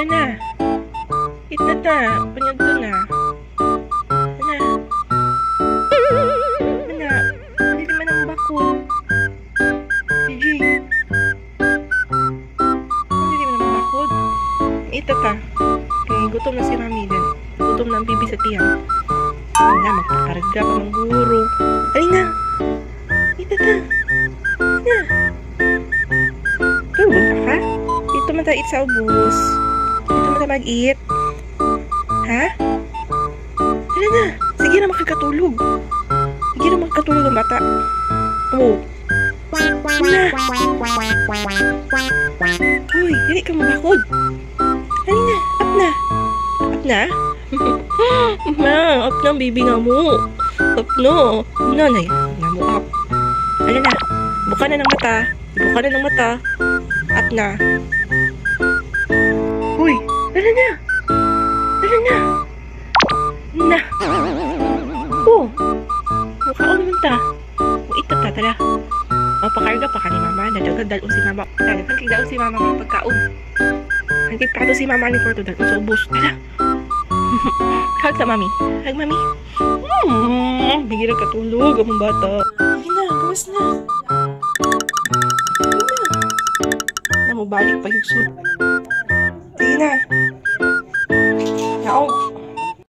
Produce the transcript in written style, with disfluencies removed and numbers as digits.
Ano na? Ita ta. Panyag to na. Ano? Ano? Hindi naman ang bakod. Gigi. Hindi naman ang bakod. Ita ta. Okay, gutom na si Mami din. Gutom na ang bibi sa tiyan. Ano na, magkakarga pa ng guro. Alina! Ita ta. Ano? Tulog ka? Dito man tayo sa ubus. Dito man tayo mag-eat. Ha? Tara na. Sige na makakatulog. Sige na makakatulog ang bata. Oh. Na. Hoy, hindi ka mabakod. Halina, up na. Up na? Ma, up na ang baby nga mo. Up na. Nanay, nga mo up. Ano na? Buka na ng mata. Buka na ng mata. Up na. Hoy, tara na. Tara na. Na. Oh. Mukhaon naman ta. Ito ta, tala. Pakarga pa ka ni Mama. Nadagad si Mama. Hangkig daon si Mama mga pagkaon. Hangkig kato si Mama ni Porto dalon sa ubos. Tala. Hag sa Mami. Hag Mami. Bigyan ka tulog ang bata. Sige na, gawas na. Sige na. Namubalik pa yung sur. Sige na.